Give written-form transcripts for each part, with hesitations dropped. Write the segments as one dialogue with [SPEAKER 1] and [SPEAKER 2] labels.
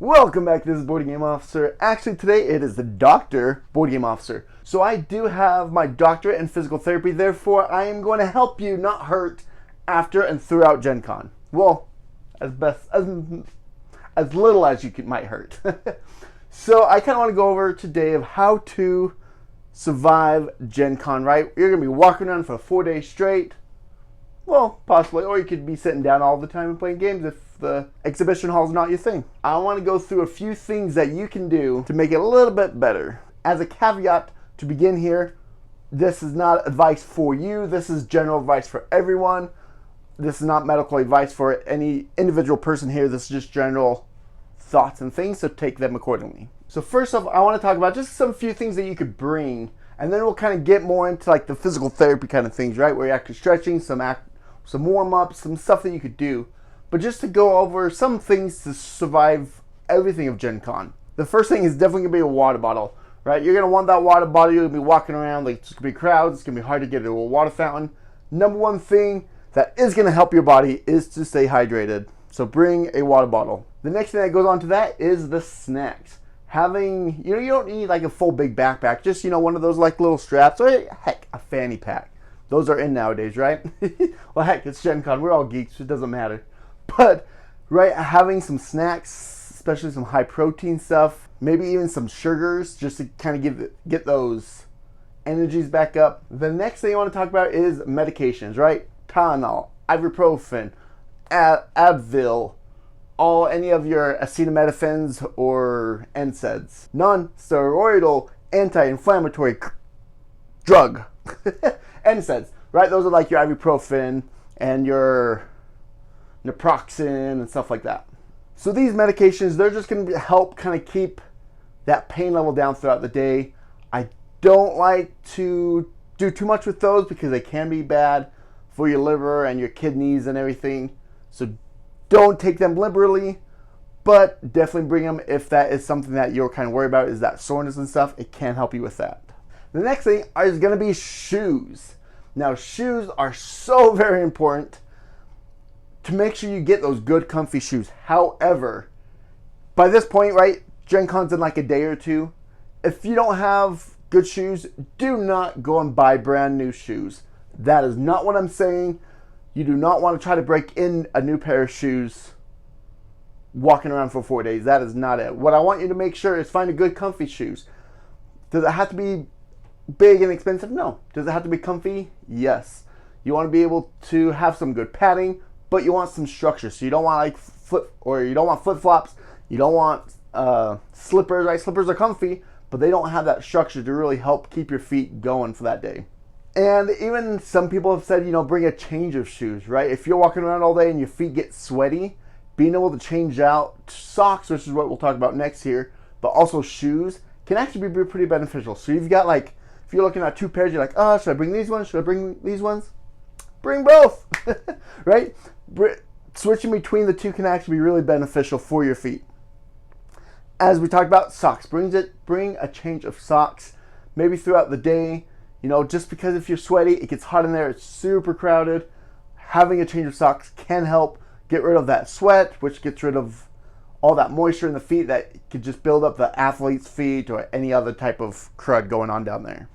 [SPEAKER 1] Welcome back to this Board Game Officer. Actually, today it is the Doctor Board Game Officer. So I do have my doctorate in physical therapy, therefore I am going to help you not hurt after and throughout GenCon. Well, as little as you might hurt. So I kind of want to go over today of how to survive GenCon, right? You're going to be walking around for 4 days straight. Well, possibly, or you could be sitting down all the time and playing games if the exhibition hall is not your thing. I want to go through a few things that you can do to make it a little bit better. As a caveat to begin here, this is not advice for you. This is general advice for everyone. This is not medical advice for any individual person here. This is just general thoughts and things, so take them accordingly. So first off, I want to talk about just some few things that you could bring, and then we'll kind of get more into like the physical therapy kind of things, right? Where you're actually stretching, some warm-ups, some stuff that you could do. But just to go over some things to survive everything of Gen Con. The first thing is definitely going to be a water bottle, right? You're going to want that water bottle. You're going to be walking around, like, it's going to be crowds. It's going to be hard to get to a water fountain. Number one thing that is going to help your body is to stay hydrated. So bring a water bottle. The next thing that goes on to that is the snacks. Having, you don't need like a full big backpack. Just, one of those like little straps, or heck, a fanny pack. Those are in nowadays, right? Well, heck, it's Gen Con. We're all geeks. It doesn't matter. But, right, having some snacks, especially some high protein stuff, maybe even some sugars, just to kind of get those energies back up. The next thing I want to talk about is medications, right? Tylenol, ibuprofen, Advil, any of your acetaminophen or NSAIDs. Non-steroidal anti-inflammatory drug. NSAIDs, right? Those are like your ibuprofen and your naproxen and stuff like that. So these medications, they're just going to help kind of keep that pain level down throughout the day. I don't like to do too much with those because they can be bad for your liver and your kidneys and everything. So don't take them liberally, but definitely bring them if that is something that you're kind of worried about, is that soreness and stuff. It can help you with that. The next thing is going to be shoes. Now, shoes are so very important to make sure you get those good, comfy shoes. However, by this point, right, Gen Con's in like a day or two. If you don't have good shoes, do not go and buy brand new shoes. That is not what I'm saying. You do not want to try to break in a new pair of shoes walking around for 4 days. That is not it. What I want you to make sure is find a good, comfy shoes. Does it have to be big and expensive? No. Does it have to be comfy? Yes. You want to be able to have some good padding, but you want some structure. So you don't want flip-flops. You don't want slippers, right? Slippers are comfy, but they don't have that structure to really help keep your feet going for that day. And even some people have said, bring a change of shoes, right? If you're walking around all day and your feet get sweaty, being able to change out socks, which is what we'll talk about next here, but also shoes, can actually be pretty beneficial. So you've got like, if you're looking at two pairs, you're like, should I bring these ones? Should I bring these ones? Bring both, right? Switching between the two can actually be really beneficial for your feet. As we talked about, socks. Bring a change of socks, maybe throughout the day. Just because if you're sweaty, it gets hot in there, it's super crowded. Having a change of socks can help get rid of that sweat, which gets rid of all that moisture in the feet that could just build up the athlete's feet or any other type of crud going on down there.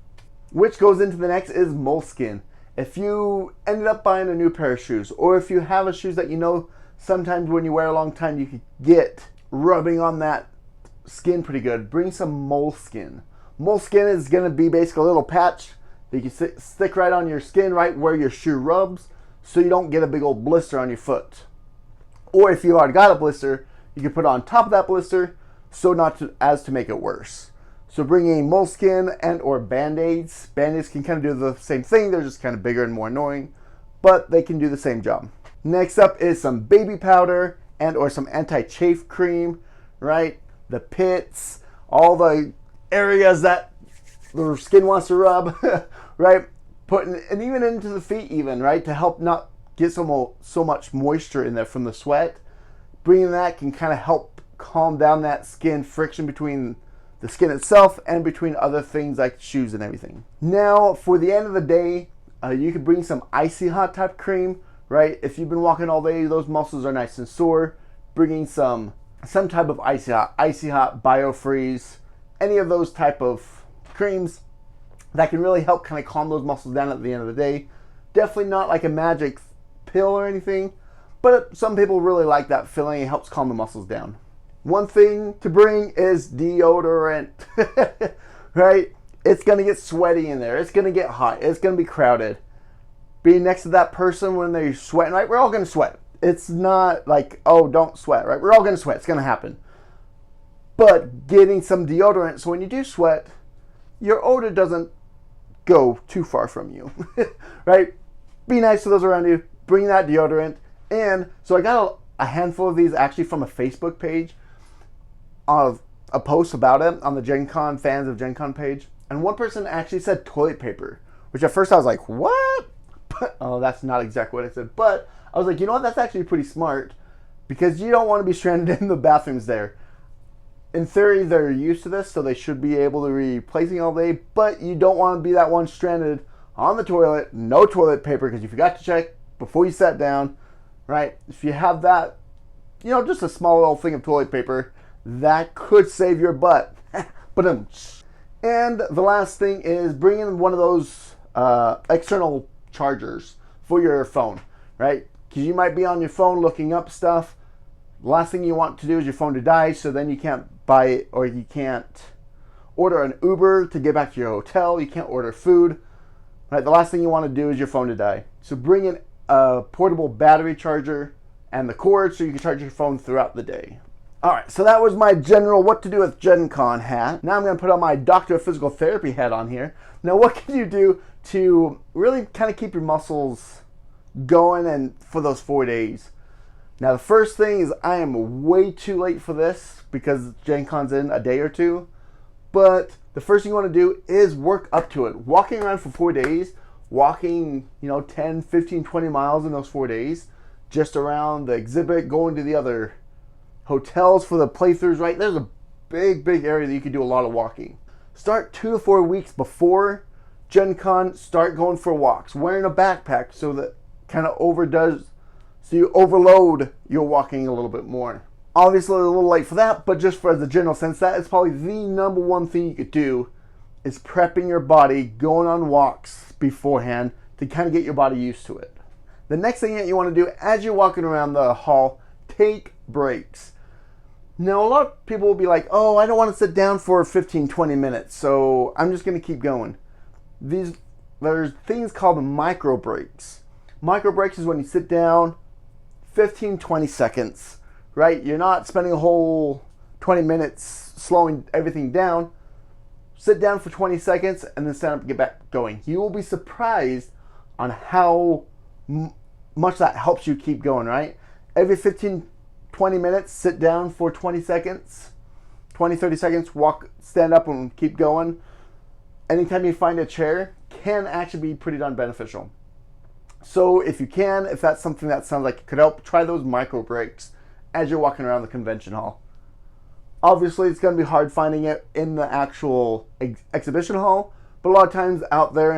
[SPEAKER 1] Which goes into the next is moleskin. If you ended up buying a new pair of shoes, or if you have a shoes that sometimes when you wear a long time you could get rubbing on that skin pretty good, bring some moleskin. Moleskin is going to be basically a little patch that you can stick right on your skin, right where your shoe rubs, so you don't get a big old blister on your foot. Or if you already got a blister, you can put it on top of that blister, so as to make it worse. So bringing moleskin and or band-aids. Band-aids can kind of do the same thing. They're just kind of bigger and more annoying, but they can do the same job. Next up is some baby powder and or some anti-chafe cream, right? The pits, all the areas that the skin wants to rub, right? And even into the feet even, right? To help not get so much moisture in there from the sweat. Bringing that can kind of help calm down that skin friction between the skin itself and between other things like shoes and everything. Now, for the end of the day, you could bring some icy hot type cream, right? If you've been walking all day, those muscles are nice and sore. Bringing some some type of icy hot, biofreeze, any of those type of creams that can really help kind of calm those muscles down at the end of the day. Definitely not like a magic pill or anything, but some people really like that feeling. It helps calm the muscles down. One thing to bring is deodorant, right? It's going to get sweaty in there. It's going to get hot. It's going to be crowded. Being next to that person when they're sweating, right? We're all going to sweat. It's not like, oh, don't sweat, right? We're all going to sweat. It's going to happen. But getting some deodorant, so when you do sweat, your odor doesn't go too far from you, right? Be nice to those around you. Bring that deodorant. And so I got a handful of these actually from a Facebook page of a post about it on the GenCon fans of GenCon page. And one person actually said toilet paper, which at first I was like, what? But, oh, that's not exactly what I said. But I was like, you know what? That's actually pretty smart because you don't want to be stranded in the bathrooms there. In theory, they're used to this, so they should be able to be replacing all day, but you don't want to be that one stranded on the toilet, no toilet paper because you forgot to check before you sat down, right? If you have that, you know, just a small little thing of toilet paper, that could save your butt. And the last thing is bring in one of those external chargers for your phone, right? Because you might be on your phone looking up stuff. The last thing you want to do is your phone to die, so then you can't buy it or you can't order an Uber to get back to your hotel. You can't order food, right? The last thing you want to do is your phone to die. So bring in a portable battery charger and the cord so you can charge your phone throughout the day. All right, so that was my general what to do with GenCon hat. Now I'm going to put on my Doctor of Physical Therapy hat on here. Now what can you do to really kind of keep your muscles going and for those 4 days? Now the first thing is I am way too late for this because GenCon's in a day or two. But the first thing you want to do is work up to it. Walking around for 4 days, walking, 10, 15, 20 miles in those 4 days, just around the exhibit, going to the other hotels for the playthroughs, right? There's a big area that you can do a lot of walking. Start 2 to 4 weeks before GenCon, start going for walks, wearing a backpack so that kind of so you overload your walking a little bit more. Obviously a little late for that, but just for the general sense, that is probably the number one thing you could do is prepping your body, going on walks beforehand to kind of get your body used to it. The next thing that you want to do as you're walking around the hall, take breaks. Now, a lot of people will be like, oh, I don't want to sit down for 15, 20 minutes, so I'm just going to keep going. There's things called micro breaks. Micro breaks is when you sit down 15, 20 seconds, right? You're not spending a whole 20 minutes slowing everything down. Sit down for 20 seconds and then stand up and get back going. You will be surprised on how much that helps you keep going, right? Every 15, 20 minutes, sit down for 20 seconds, 20, 30 seconds, stand up and keep going. Anytime you find a chair can actually be pretty darn beneficial. So if that's something that sounds like it could help, try those micro breaks as you're walking around the convention hall. Obviously, it's going to be hard finding it in the actual exhibition hall, but a lot of times out there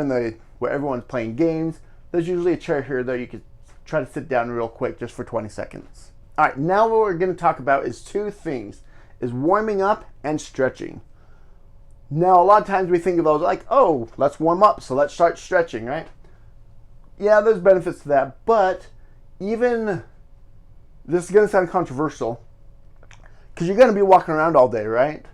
[SPEAKER 1] where everyone's playing games, there's usually a chair here that you could try to sit down real quick just for 20 seconds. All right, now what we're going to talk about is 2 things, is warming up and stretching. Now, a lot of times we think of those like, oh, let's warm up, so let's start stretching, right? Yeah, there's benefits to that, but even, this is going to sound controversial, because you're going to be walking around all day, right?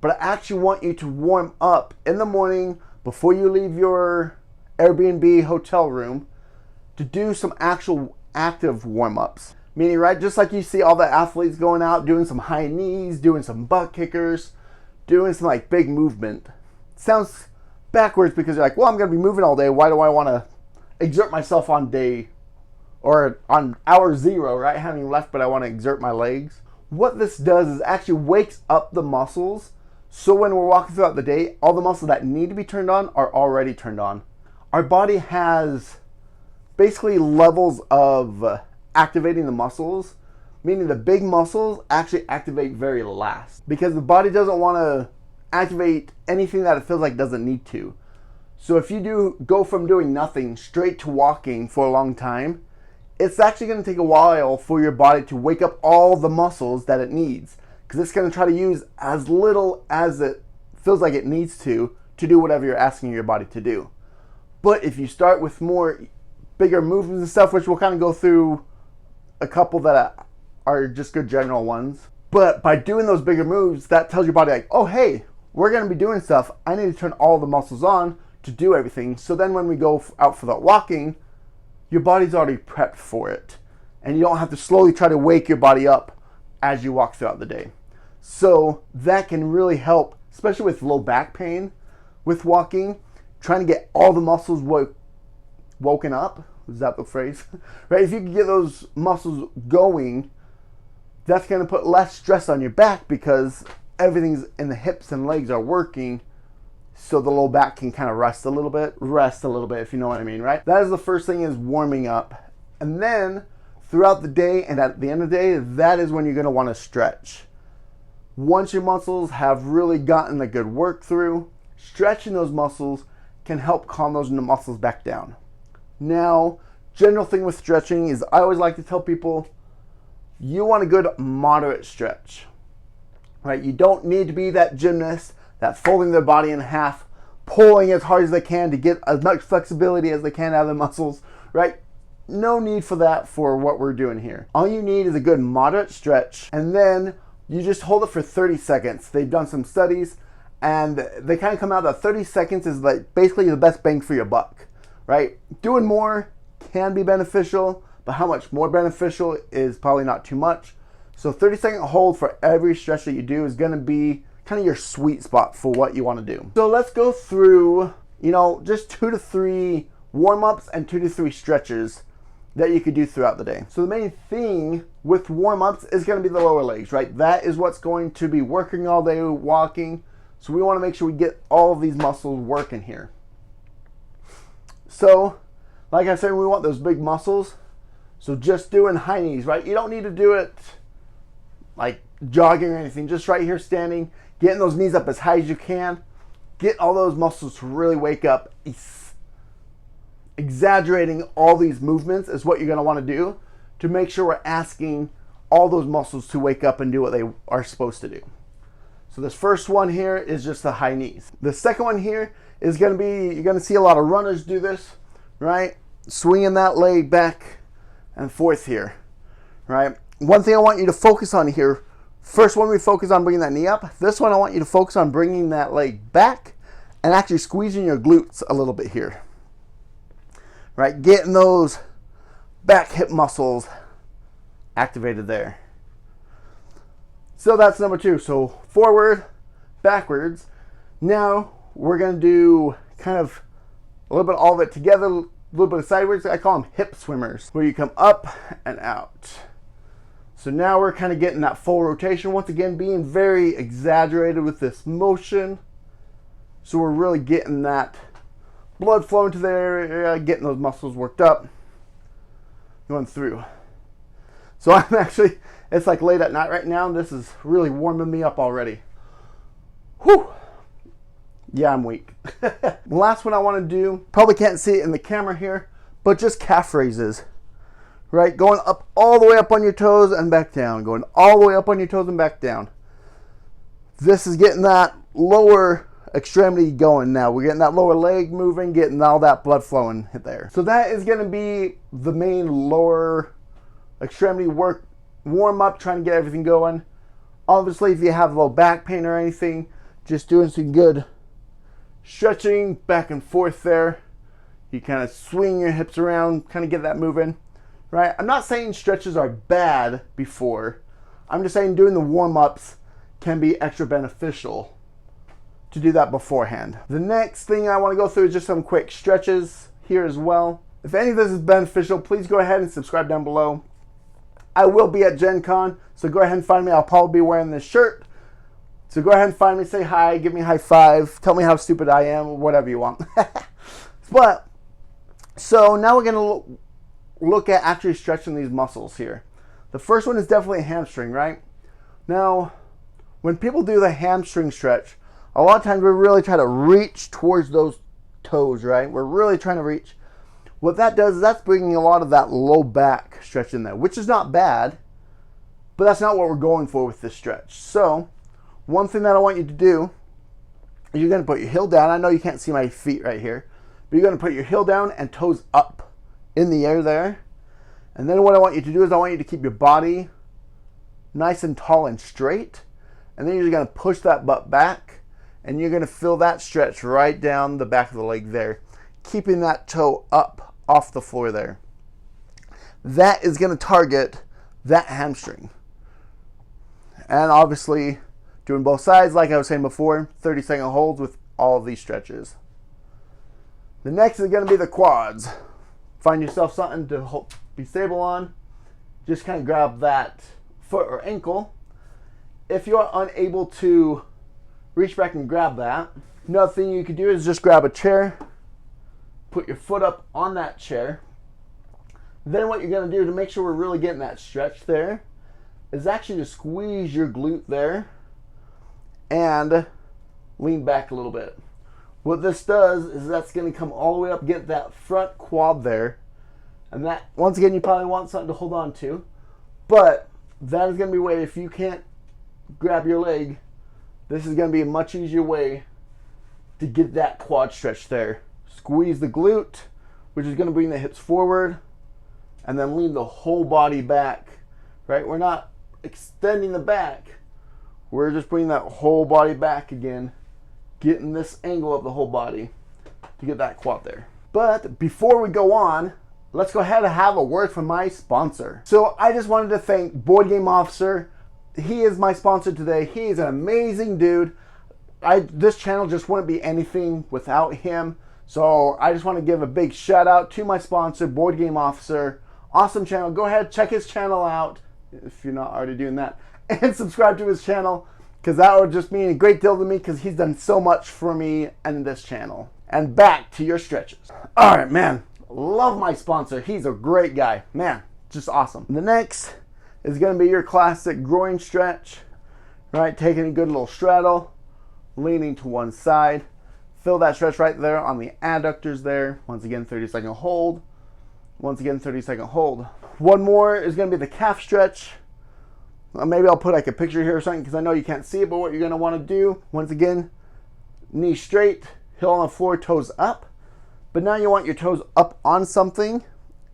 [SPEAKER 1] But I actually want you to warm up in the morning before you leave your Airbnb hotel room to do some actual active warm-ups. Meaning, right, just like you see all the athletes going out, doing some high knees, doing some butt kickers, doing some like big movement. Sounds backwards because you're like, well, I'm going to be moving all day. Why do I want to exert myself on day or on hour 0, right? Having left, but I want to exert my legs. What this does is actually wakes up the muscles. So when we're walking throughout the day, all the muscles that need to be turned on are already turned on. Our body has basically levels of activating the muscles, meaning the big muscles actually activate very last because the body doesn't want to activate anything that it feels like doesn't need to. So if you go from doing nothing straight to walking for a long time, it's actually going to take a while for your body to wake up all the muscles that it needs, because it's going to try to use as little as it feels like it needs to do whatever you're asking your body to do. But if you start with bigger movements and stuff, which we'll kind of go through a couple that are just good general ones, but by doing those bigger moves, that tells your body like, oh hey, we're going to be doing stuff, I need to turn all the muscles on to do everything. So then when we go out for that walking, your body's already prepped for it, and you don't have to slowly try to wake your body up as you walk throughout the day. So that can really help, especially with low back pain with walking, trying to get all the muscles woken up. Is that the phrase? Right? If you can get those muscles going, that's going to put less stress on your back, because everything's in the hips and legs are working, so the low back can kind of rest a little bit, if you know what I mean, right? That is the first thing, is warming up. And then throughout the day and at the end of the day, that is when you're going to want to stretch. Once your muscles have really gotten a good work through, stretching those muscles can help calm those muscles back down. Now, general thing with stretching is I always like to tell people, you want a good moderate stretch, right? You don't need to be that gymnast that's folding their body in half, pulling as hard as they can to get as much flexibility as they can out of the muscles, right? No need for that for what we're doing here. All you need is a good moderate stretch, and then you just hold it for 30 seconds. They've done some studies, and they kind of come out that 30 seconds is like basically the best bang for your buck, right? Doing more can be beneficial, but how much more beneficial is probably not too much. So 30-second hold for every stretch that you do is going to be kind of your sweet spot for what you want to do. So let's go through, just 2 to 3 warm-ups and 2 to 3 stretches that you could do throughout the day. So the main thing with warm-ups is going to be the lower legs, right? That is what's going to be working all day walking. So we want to make sure we get all of these muscles working here. So, like I said, we want those big muscles. So just doing high knees, right? You don't need to do it like jogging or anything. Just right here standing, getting those knees up as high as you can. Get all those muscles to really wake up. Exaggerating all these movements is what you're going to want to do to make sure we're asking all those muscles to wake up and do what they are supposed to do. So this first one here is just the high knees. The second one here is going to be, you're going to see a lot of runners do this, right? Swinging that leg back and forth here, right? One thing I want you to focus on here, first one we focus on bringing that knee up. This one I want you to focus on bringing that leg back and actually squeezing your glutes a little bit here, right? Getting those back hip muscles activated there. So that's number 2. So forward, backwards. Now we're going to do kind of a little bit of all of it together, a little bit of sideways. I call them hip swimmers, where you come up and out. So now we're kind of getting that full rotation. Once again, being very exaggerated with this motion. So we're really getting that blood flowing to the area, getting those muscles worked up, going through. So I'm actually, it's like late at night right now, and this is really warming me up already. Whew. Yeah, I'm weak. The last one I want to do, probably can't see it in the camera here, but just calf raises, right? Going up all the way up on your toes and back down. Going all the way up on your toes and back down. This is getting that lower extremity going now. We're getting that lower leg moving, getting all that blood flowing there. So that is going to be the main lower extremity work, warm up, trying to get everything going. Obviously, if you have low back pain or anything, just doing some good stretching back and forth there. You kind of swing your hips around, kind of get that moving, right? I'm not saying stretches are bad before. I'm just saying doing the warm-ups can be extra beneficial to do that beforehand. The next thing I want to go through is just some quick stretches here as well. If any of this is beneficial, please go ahead and subscribe down below. I will be at GenCon, so go ahead and find me. I'll probably be wearing this shirt. So go ahead and find me, say hi, give me a high five, tell me how stupid I am, whatever you want. But, so now we're going to look at actually stretching these muscles here. The first one is definitely a hamstring, right? Now, when people do the hamstring stretch, a lot of times we really try to reach towards those toes, right? We're really trying to reach. What that does is that's bringing a lot of that low back stretch in there, which is not bad, but that's not what we're going for with this stretch. So one thing that I want you to do is you're going to put your heel down. I know you can't see my feet right here, but you're going to put your heel down and toes up in the air there. And then what I want you to do is I want you to keep your body nice and tall and straight. And then you're going to push that butt back, and you're going to feel that stretch right down the back of the leg there, keeping that toe up off the floor there. That is going to target that hamstring. And obviously, doing both sides, like I was saying before, 30-second holds with all of these stretches. The next is going to be the quads. Find yourself something to be stable on. Just kind of grab that foot or ankle. If you're unable to reach back and grab that, another thing you could do is just grab a chair, put your foot up on that chair. Then what you're going to do to make sure we're really getting that stretch there is actually to squeeze your glute there and lean back a little bit. What this does is that's going to come all the way up, get that front quad there. And that, once again, you probably want something to hold on to. But that is going to be a way, if you can't grab your leg, this is going to be a much easier way to get that quad stretch there. Squeeze the glute, which is going to bring the hips forward, and then lean the whole body back, right? We're not extending the back. We're just bringing that whole body back again, getting this angle of the whole body to get that quad there. But before we go on, let's go ahead and have a word from my sponsor. So I just wanted to thank BoardGame Officer. He is my sponsor today. He is an amazing dude. This channel just wouldn't be anything without him. So I just want to give a big shout out to my sponsor, BoardGame Officer. Awesome channel. Go ahead, check his channel out if you're not already doing that. And subscribe to his channel, because that would just mean a great deal to me, because he's done so much for me and this channel. And back to your stretches. All right, man. Love my sponsor. He's a great guy. Man, just awesome. The next is going to be your classic groin stretch, right? Taking a good little straddle, leaning to one side. Feel that stretch right there on the adductors there. Once again, 30-second hold. Once again, 30-second hold. One more is going to be the calf stretch. Maybe I'll put like a picture here or something, because I know you can't see it, but what you're going to want to do, once again, knee straight, heel on the floor, toes up. But now you want your toes up on something,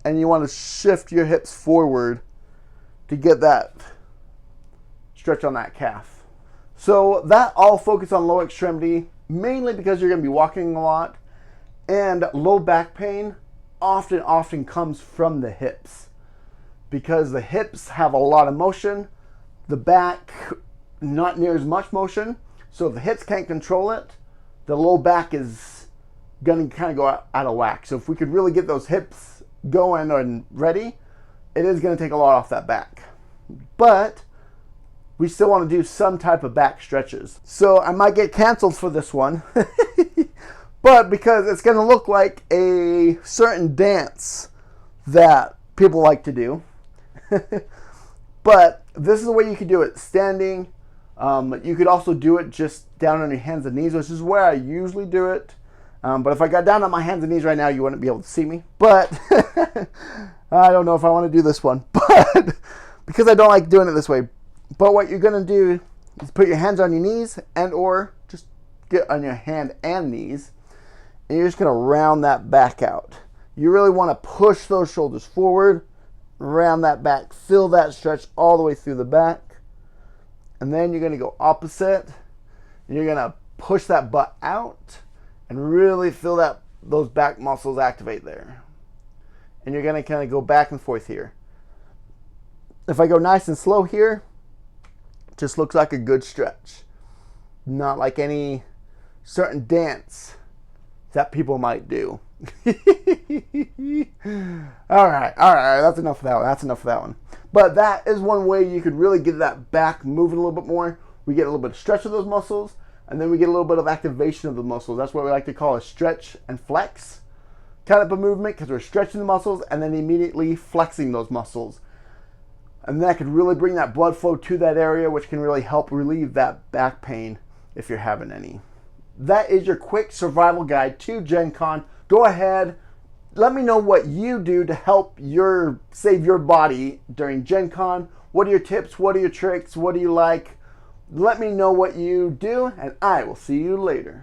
[SPEAKER 1] and you want to shift your hips forward to get that stretch on that calf. So that all focus on lower extremity, mainly because you're going to be walking a lot, and low back pain often comes from the hips, because the hips have a lot of motion, the back not near as much motion. So if the hips can't control it, the low back is going to kind of go out of whack. So if we could really get those hips going and ready, it is going to take a lot off that back. But we still want to do some type of back stretches. So I might get canceled for this one. But because it's going to look like a certain dance that people like to do. But this is the way you could do it standing. You could also do it just down on your hands and knees, which is where I usually do it. But if I got down on my hands and knees right now, you wouldn't be able to see me. But I don't know if I want to do this one. But because I don't like doing it this way. But what you're going to do is put your hands on your knees, and or just get on your hand and knees. And you're just going to round that back out. You really want to push those shoulders forward, round that back, feel that stretch all the way through the back. And then you're going to go opposite, and you're going to push that butt out and really feel that those back muscles activate there. And you're going to kind of go back and forth here. If I go nice and slow here, it just looks like a good stretch. Not like any certain dance that people might do. all right, that's enough of that one. But that is one way you could really get that back moving a little bit more. We get a little bit of stretch of those muscles, and then we get a little bit of activation of the muscles. That's what we like to call a stretch and flex kind of a movement, because we're stretching the muscles and then immediately flexing those muscles. And that could really bring that blood flow to that area, which can really help relieve that back pain if you're having any. That is your quick survival guide to GenCon. Go ahead, Let me know what you do to help save your body during Gen Con. What are your tips? What are your tricks? What do you like? Let me know what you do, and I will see you later.